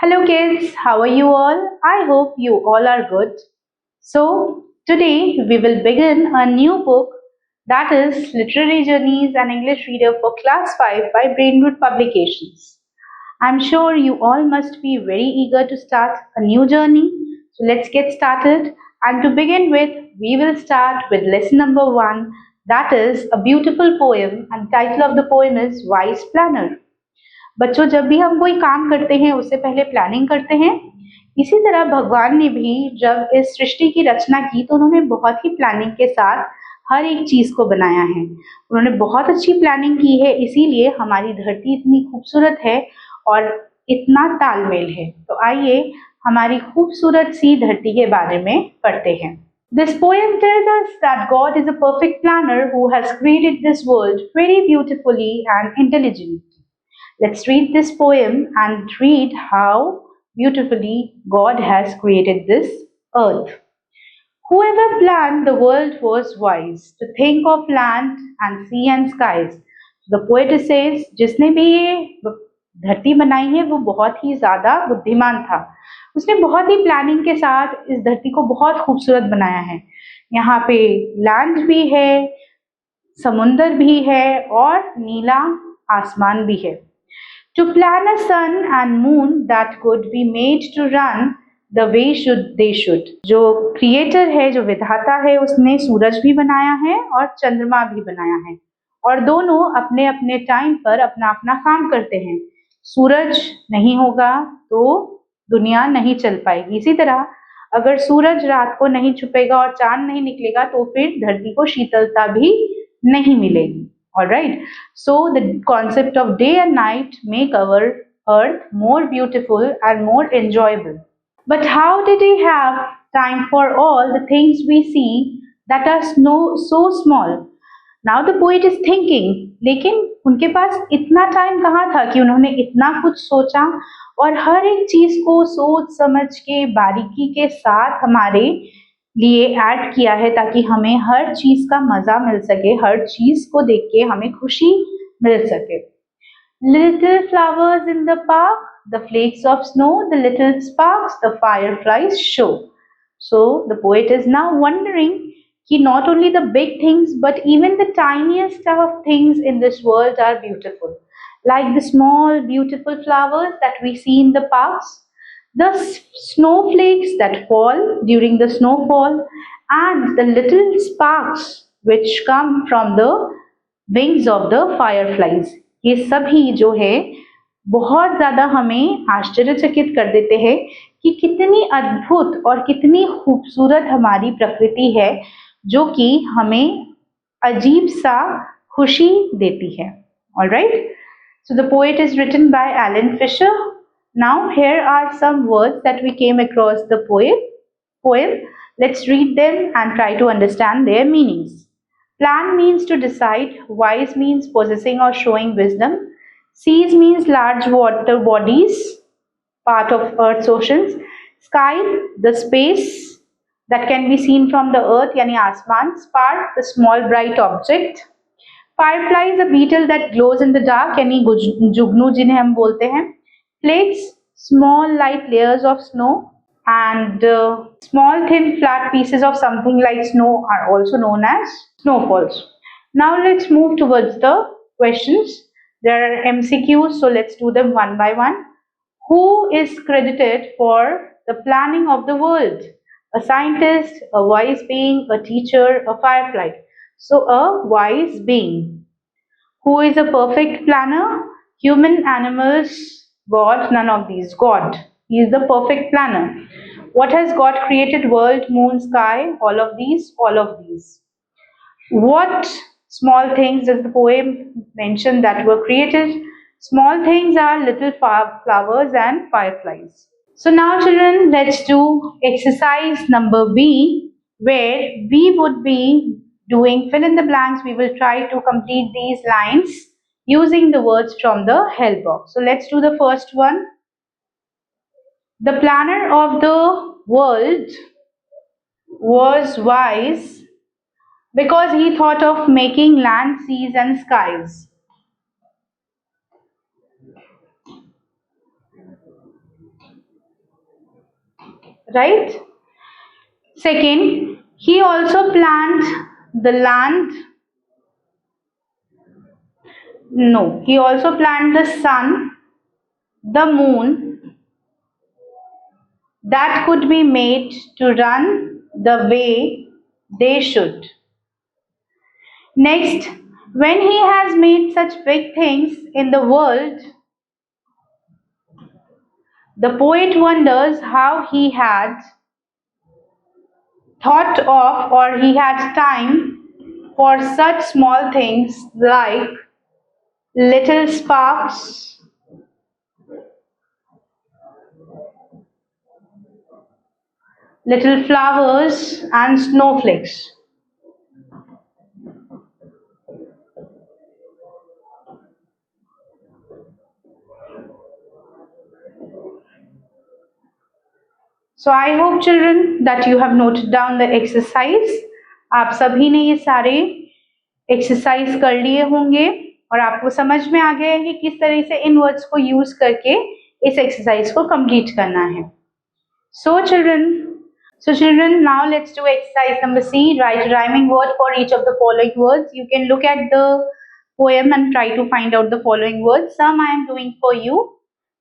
Hello kids, how are you all? I hope you all are good. So today we will begin a new book that is Literary Journeys and English Reader for Class 5 by Brainroot Publications. I'm sure you all must be very eager to start a new journey. So let's get started. And to begin with, we will start with lesson number 1, that is a beautiful poem, and the title of the poem is Wise Planner. बच्चों, जब भी हम कोई काम करते हैं उससे पहले प्लानिंग करते हैं। इसी तरह भगवान ने भी जब इस सृष्टि की रचना की तो उन्होंने बहुत ही प्लानिंग के साथ हर एक चीज को बनाया है। उन्होंने बहुत अच्छी प्लानिंग की है, इसीलिए हमारी धरती इतनी खूबसूरत है और इतना तालमेल है। तो आइए हमारी खूबसूरत सी धरती के बारे में पढ़ते हैं। This poem tells us that God is a perfect planner who has created this world very beautifully and intelligently. Let's read this poem and read how beautifully God has created this earth. Whoever planned the world was wise to think of land and sea and skies. The poet says, जिसने भी ये धरती बनाई है वो बहुत ही ज्यादा बुद्धिमान था। उसने बहुत ही प्लानिंग के साथ इस धरती को बहुत खूबसूरत बनाया है। यहाँ पे लैंड भी है, समुंदर भी है और नीला आसमान भी है। To plan a sun and moon that could be made to run the way they should. जो क्रिएटर है, जो विधाता है, उसने सूरज भी बनाया है और चंद्रमा भी बनाया है और दोनों अपने अपने टाइम पर अपना अपना काम करते हैं। सूरज नहीं होगा तो दुनिया नहीं चल पाएगी। इसी तरह अगर सूरज रात को नहीं छुपेगा और चांद नहीं निकलेगा तो फिर धरती को शीतलता भी नहीं मिलेगी। Alright, so the concept of day and night make our earth more beautiful and more enjoyable. But how did he have time for all the things we see that are so small? Now the poet is thinking, लेकिन उनके पास इतना time कहाँ था कि उन्होंने इतना कुछ सोचा और हर एक चीज को सोच समझ के बारीकी के साथ हमारे लिए ऐड किया है ताकि हमें हर चीज का मजा मिल सके, हर चीज को देख के हमें खुशी मिल सके। Little flowers in the park, the flakes of snow, the little sparks, the fireflies show. So the poet is now wondering कि not only the big things but even the tiniest of things in this world are beautiful, like the small beautiful flowers that we see in the parks, the snowflakes that fall during the snowfall, and the little sparks which come from the wings of the fireflies. ये सभी जो है बहुत ज्यादा हमें आश्चर्यचकित कर देते हैं कि कितनी अद्भुत और कितनी खूबसूरत हमारी प्रकृति है जो कि हमें अजीब सा खुशी देती है। Alright, so the poet is written by Alan Fisher. Now here are some words that we came across the poem. Let's read them and try to understand their meanings. Plan means to decide, wise means possessing or showing wisdom, seas means large water bodies, part of Earth's oceans, sky, the space that can be seen from the earth, yani asman, spark, the small bright object, firefly is a beetle that glows in the dark, yani जुगनू जिन्हें हम बोलते हैं, flakes, small light layers of snow, and small thin flat pieces of something like snow are also known as snowfalls. Now let's move towards the questions. There are MCQs, so let's do them one by one. Who is credited for the planning of the world? A scientist, a wise being, a teacher, a firefly. So a wise being. Who is a perfect planner? Human, animals, God, none of these. God. He is the perfect planner. What has God created? World, moon, sky, all of these, all of these. What small things does the poem mention that were created? Small things are little flowers and fireflies. So now children, let's do exercise number B, where we would be doing fill in the blanks. We will try to complete these lines using the words from the help box. So let's do the first one. The planner of the world was wise because he thought of making land, seas and skies. right? Second, he also planned the land. No, he also planned the sun, the moon, that could be made to run the way they should. Next, when he has made such big things in the world, the poet wonders how he had thought of or he had time for such small things like little sparks, little flowers, and snowflakes. So I hope children that you have noted down the exercise. आप सभी ने ये सारे exercise कर लिए होंगे और आपको समझ में आ गया है कि किस तरह से इन वर्ड्स को यूज करके इस एक्सरसाइज को कंप्लीट करना है. So children, now let's do exercise number C. Write a rhyming word for each of the following words. You can look at the poem and try to find out the following words. Some I am doing for you.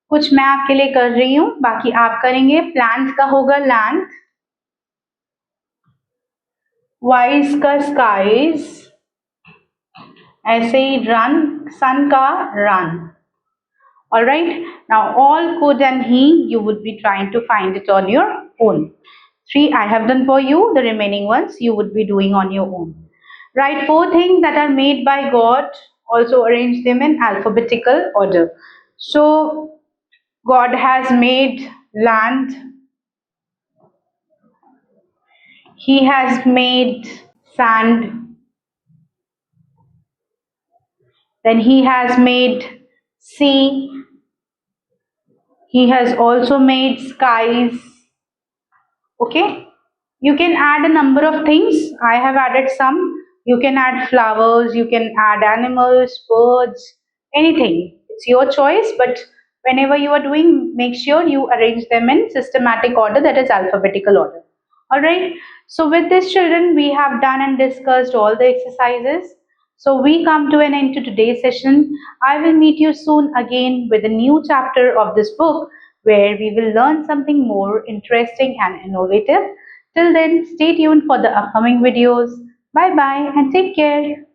कुछ मैं आपके लिए कर रही हूँ, बाकी आप करेंगे. प्लांट का होगा लैंड, वाइज का स्काइज, ऐसे ही रन, सन का run. All right. Now all could and he you would be trying to find it on your own. 3 I have done for you. The remaining ones you would be doing on your own. Write 4 things that are made by God. Also arrange them in alphabetical order. So God has made land. He has made sand. Then he has made sea. He has also made skies. Okay. You can add a number of things. I have added some. You can add flowers. You can add animals, birds, anything. It's your choice. But whenever you are doing, make sure you arrange them in systematic order, that is alphabetical order. Alright, so with this children, we have done and discussed all the exercises. So we come to an end to today's session. I will meet you soon again with a new chapter of this book where we will learn something more interesting and innovative. Till then, stay tuned for the upcoming videos. Bye bye and take care.